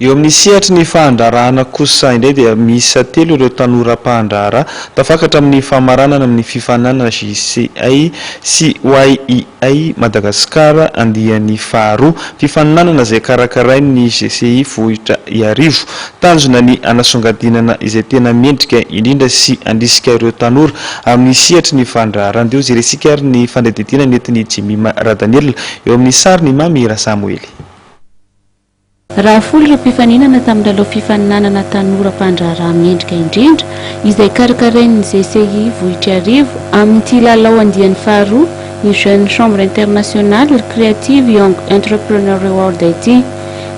eo amin'ny sehatry ny fahandrarahana kosa indray dia misy telo ireo tanora mpahandrara tafakatra amin'ny famaranana amin'ny fifananana JCI sy YEI Madagasikara andian'ny faharoa fifaninanana izay karakarain'ny GCI vohitra iarivo tanjona ny anasongadinana izay tena mendrika indrindra sy andrisika ireo tanora amin'ny sehatry ny fandrarana deo zay resika ary ny fandadidina netiny Jimmy Radanel eo amin'ny sary ny Mamira Samuel. Raha folo ireo mpifaninana tamin'ny lalao fifaninanana tanora mpandraharaha mendrika indrindra izay karakarain'ny GCI vohitra arivo amin'ity lalao andian'ny faharoa ny Jeune Chambre Internationale Creative Young Entrepreneur Award ity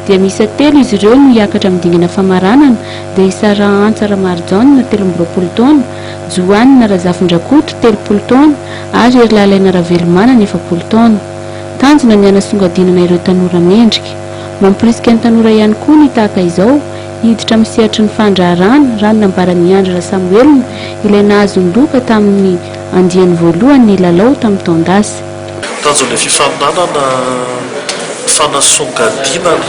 dia misy telo izy ireo no hiakatra amin'ny dingana famaranana dia Sara Antsara Marjon 13 taona, Joanne Razafindrakoto 30 taona ary Erlalaina Ravelomana 9 taona. Tanjona ny anasongadinana ireo tanora mendrika. Mampirisika ny tanora ihany koa ny tahaka izao hiditra amin'ny sehatry ny fandraharana raha nambaran'ny Andra Samuel ilay nahazo ny loka tamin'ny andiany voalohany lalao tamin'ny taondasy. Tanjona fifaninanana fanasongadinana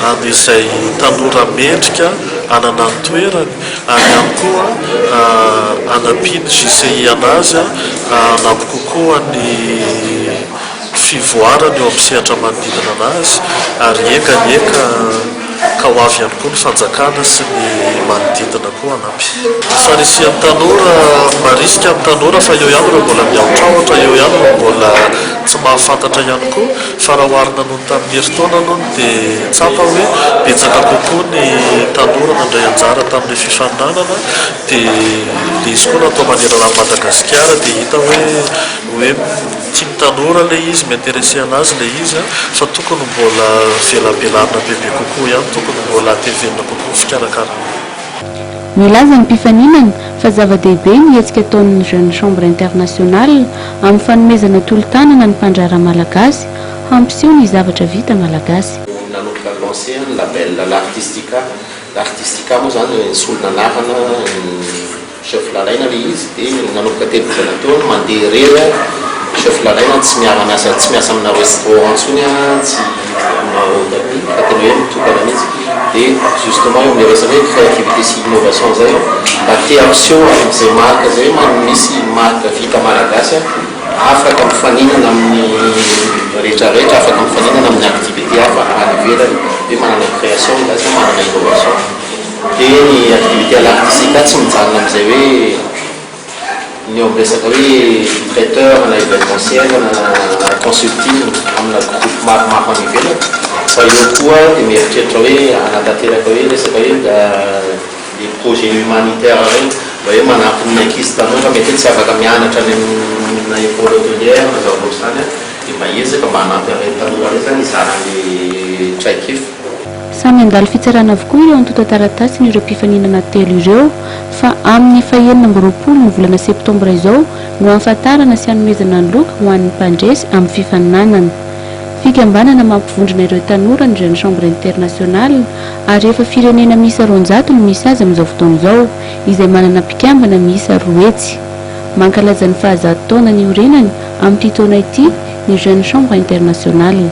an'izay tanora mendrika anana ny toerany ary ihany koa anampiany JCI anazy anampy kokoa ny fivoarany eo amin'ny sehatra manodidina anazy ary eka ka ho avy ihany koa ny fanjakana sy ny manodidina koa anampy. Fanisian'ny tanora marisika amin'ny tanora fa eo ihany raha mbola miaotraotra, eo ihany raha mbola tsy mahafantatra ihany koa fa raha oharina noho ny tamin'ny herintaona aloha dia tsapa hoe betsaka kokoa ny tanora nandray anjara tamin'ny fifaninanana dia izy koa natao manerana ny Madagasikara dia hita hoe tia tanora le izy m'intéressé anazy le izy fa tokony mbola velabelana bebe kokoa ihany tokony mbola tevenina kokoa fikarakarana. Milaza ny mpifaninana fa zava-dehibe ny hetsika ataon'ny Jeune Chambre Internationale amin'ny fanomezana tolo-tanana ny mpandraharaha malagasy hampiseho ny zavatra vita malagasy. Nanomboka lancé ny label l'artistica. L'artistica moa zany solona anarana chef lalaina le izy dia nanomboka telopolo taona mandeha irery chef lalaina tsy miasa amina restaurant tsony tsy fa tena hoe mitokana mihitsy dia justement eo amin'ny resaka hoe créativité sy innovation zay mba te ampiseho amin'izay marque zay misy marque vita malagasy afaka mifaninana amin'ny rehetrarehetra, afaka mifaninana amin'ny activité hafa any ivelany hoe manana création gasy manana innovation dia ny activité l'artistique tsy mijanona amin'izay hoe ny eo amin'ny resaka hoe traiteur na événementiel na consulting amina groupe maromaro any ivelany fa eo koa dia mieritreritra hoe anatanteraka hoe resaka hoe les projets humanitaires reny mba hoe manampy ny ankizy tanora mety tsy afaka mianatra any na école hôtelière na zao zany dia mba ezaka mba hanampy areny tanora reny zany izarany traikefa. Samy andalo fitsarana avokoa ireo antota taratasy ny ireo mpifaninana telo ireo fa amin'ny fahaenina amby roapolo ny volana septambra izao no ahafantarana sy hanomezana ny loka ho an'ny mpandresy amin'ny fifaninanana. Fikambanana mampivondrona ireo tanora ny Jeune Chambre Internationale ary efa firenena miisa 200 no misy azy amin'izao fotoana izao izay manana mpikambana miisa 2 hetsy. Mankalaza ny fahazato taona ny orenany amin'ity taona ity ny Jeune Chambre Internationale.